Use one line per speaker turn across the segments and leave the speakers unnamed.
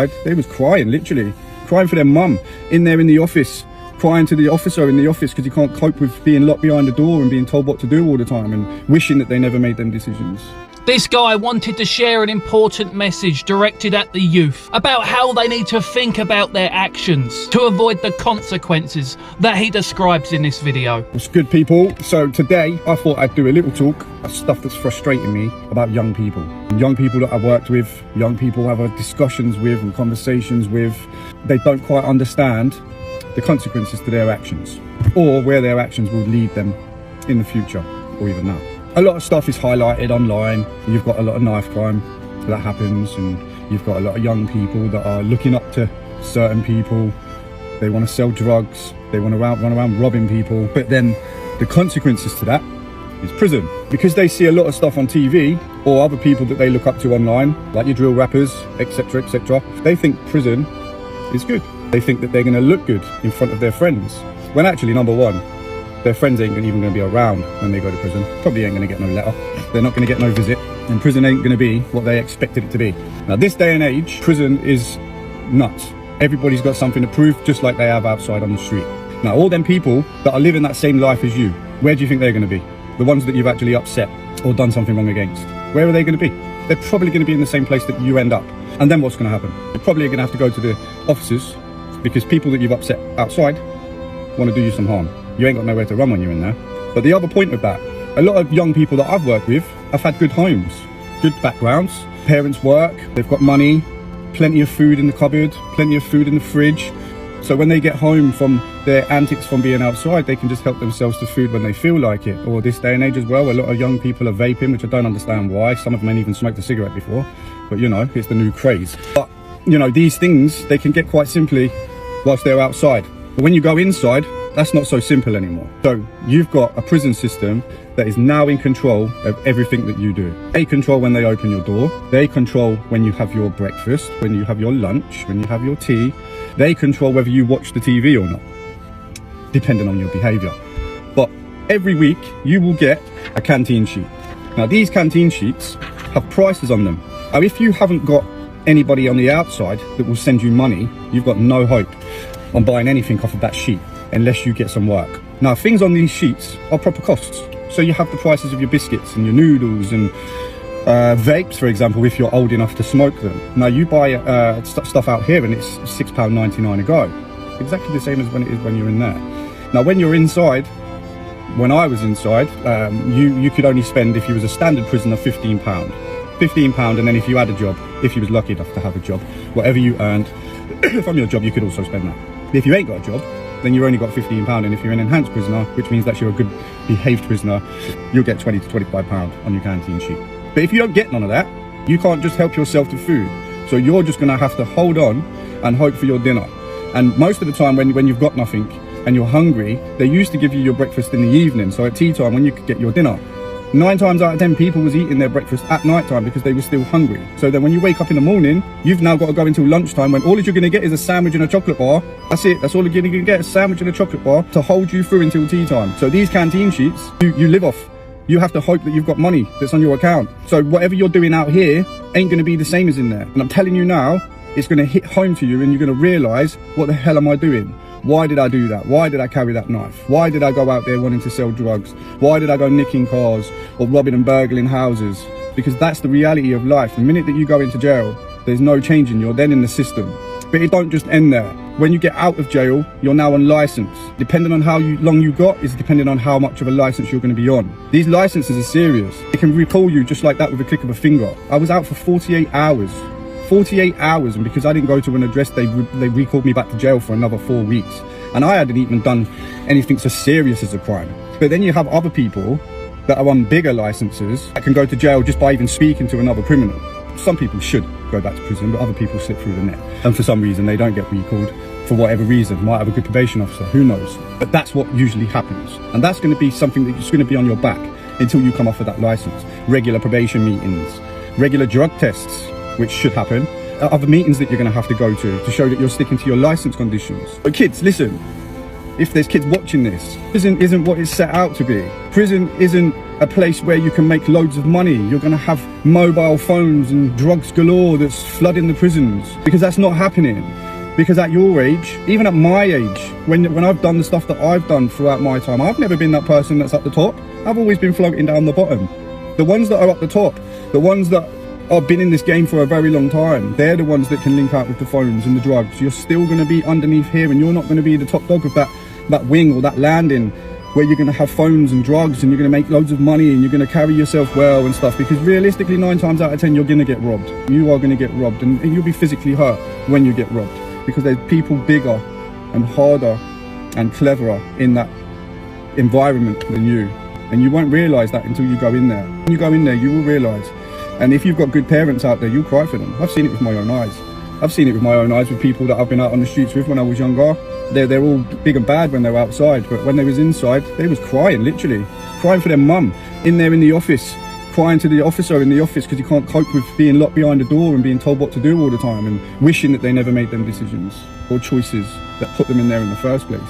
outside, they was crying, literally crying for their mum, in there in the office, crying to the officer in the office because he can't cope with being locked behind the door and being told what to do all the time, and wishing that they never made them decisions.
This guy wanted to share an important message directed at the youth about how they need to think about their actions to avoid the consequences that he describes in this video.
It's good, people. So today I thought I'd do a little talk of stuff that's frustrating me about young people. Young people that I've worked with, young people I have discussions with and conversations with. They don't quite understand the consequences to their actions, or where their actions will lead them in the future, or even now. A lot of stuff is highlighted online. You've got a lot of knife crime that happens, and you've got a lot of young people that are looking up to certain people. They want to sell drugs, they want to run around robbing people, but then the consequences to that is prison. Because they see a lot of stuff on TV, or other people that they look up to online, like your drill rappers, etc, etc, they think prison is good. They think that they're going to look good in front of their friends, when actually, number one, their friends ain't even going to be around when they go to prison. Probably ain't going to get no letter. They're not going to get no visit. And prison ain't going to be what they expected it to be. Now, this day and age, prison is nuts. Everybody's got something to prove, just like they have outside on the street. Now, all them people that are living that same life as you, where do you think they're going to be? The ones that you've actually upset or done something wrong against. Where are they going to be? They're probably going to be in the same place that you end up. And then what's going to happen? You're probably going to have to go to the officers, because people that you've upset outside want to do you some harm. You ain't got nowhere to run when you're in there. But the other point of that, a lot of young people that I've worked with have had good homes, good backgrounds. Parents work, they've got money, plenty of food in the cupboard, plenty of food in the fridge. So when they get home from their antics from being outside, they can just help themselves to food when they feel like it. Or this day and age as well, a lot of young people are vaping, which I don't understand why. Some of them ain't even smoked a cigarette before. But you know, it's the new craze. But you know, these things, they can get quite simply whilst they're outside. But when you go inside, that's not so simple anymore. So you've got a prison system that is now in control of everything that you do. They control when they open your door. They control when you have your breakfast, when you have your lunch, when you have your tea. They control whether you watch the TV or not, depending on your behavior. But every week you will get a canteen sheet. Now these canteen sheets have prices on them. Now if you haven't got anybody on the outside that will send you money, you've got no hope on buying anything off of that sheet, unless you get some work. Now, things on these sheets are proper costs. So you have the prices of your biscuits and your noodles and vapes, for example, if you're old enough to smoke them. Now, you buy stuff out here and it's £6.99 a go. Exactly the same as when it is when you're in there. Now, when you're inside, when I was inside, you could only spend, if you was a standard prisoner, £15. £15, and then if you had a job, if you was lucky enough to have a job, whatever you earned from your job, you could also spend that. If you ain't got a job, then you've only got £15, and if you're an enhanced prisoner, which means that you're a good behaved prisoner, you'll get £20 to £25 on your canteen sheet. But if you don't get none of that, you can't just help yourself to food. So you're just gonna have to hold on and hope for your dinner. And most of the time when you've got nothing and you're hungry, they used to give you your breakfast in the evening, so at tea time when you could get your dinner. 9 times out of 10 people was eating their breakfast at night time because they were still hungry. So then when you wake up in the morning, you've now got to go until lunchtime when all you're going to get is a sandwich and a chocolate bar. That's it. That's all you're going to get, a sandwich and a chocolate bar to hold you through until tea time. So these canteen sheets, you live off. You have to hope that you've got money that's on your account. So whatever you're doing out here ain't going to be the same as in there. And I'm telling you now, it's going to hit home to you and you're going to realise, what the hell am I doing? Why did I do that? Why did I carry that knife? Why did I go out there wanting to sell drugs? Why did I go nicking cars or robbing and burgling houses? Because that's the reality of life. The minute that you go into jail, there's no changing. You're then in the system. But it don't just end there. When you get out of jail, you're now on license. Depending on how long you got is depending on how much of a license you're going to be on. These licenses are serious. They can recall you just like that with a click of a finger. I was out for 48 hours. 48 hours, and because I didn't go to an address, they recalled me back to jail for another 4 weeks. And I hadn't even done anything so serious as a crime. But then you have other people that are on bigger licenses that can go to jail just by even speaking to another criminal. Some people should go back to prison, but other people slip through the net. And for some reason, they don't get recalled. For whatever reason, might have a good probation officer, who knows? But that's what usually happens. And that's going to be something that's going to be on your back until you come off of that license. Regular probation meetings, regular drug tests, which should happen, other meetings that you're going to have to go to show that you're sticking to your license conditions. But kids, listen, if there's kids watching this, prison isn't what it's set out to be. Prison isn't a place where you can make loads of money. You're going to have mobile phones and drugs galore that's flooding the prisons, because that's not happening. Because at your age, even at my age, when I've done the stuff that I've done throughout my time, I've never been that person that's at the top. I've always been floating down the bottom. The ones that are at the top, the ones that have been in this game for a very long time, they're the ones that can link out with the phones and the drugs. You're still going to be underneath here, and you're not going to be the top dog of that wing or that landing where you're going to have phones and drugs and you're going to make loads of money and you're going to carry yourself well and stuff, because realistically 9 times out of 10 you're going to get robbed. You are going to get robbed, and you'll be physically hurt when you get robbed, because there's people bigger and harder and cleverer in that environment than you, and you won't realise that until you go in there. When you go in there, you will realise. And if you've got good parents out there, you'll cry for them. I've seen it with my own eyes. I've seen it with my own eyes with people that I've been out on the streets with when I was younger. They're all big and bad when they're outside, but when they was inside, they was crying, literally crying for their mum, in there in the office, crying to the officer in the office because he can't cope with being locked behind a door and being told what to do all the time, and wishing that they never made them decisions or choices that put them in there in the first place.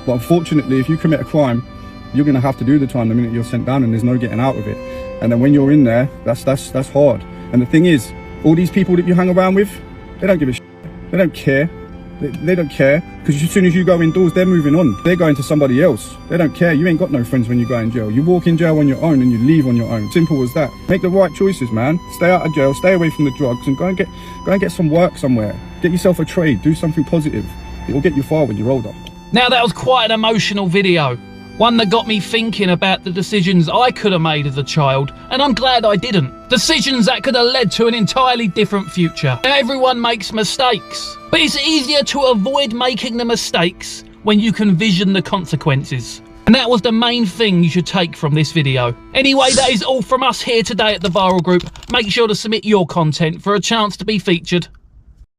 But unfortunately, if you commit a crime, you're going to have to do the time the minute you're sent down, and there's no getting out of it. And then when you're in there, that's hard. And the thing is, all these people that you hang around with, they don't give a shit. They don't care. They don't care, because as soon as you go indoors, they're moving on. They're going to somebody else. They don't care. You ain't got no friends when you go in jail. You walk in jail on your own and you leave on your own. Simple as that. Make the right choices, man. Stay out of jail, stay away from the drugs, and go and get some work somewhere. Get yourself a trade, do something positive. It will get you far when you're older.
Now, that was quite an emotional video. One that got me thinking about the decisions I could have made as a child, and I'm glad I didn't. Decisions that could have led to an entirely different future. Now, everyone makes mistakes, but it's easier to avoid making the mistakes when you can vision the consequences. And that was the main thing you should take from this video. Anyway, that is all from us here today at The Viral Group. Make sure to submit your content for a chance to be featured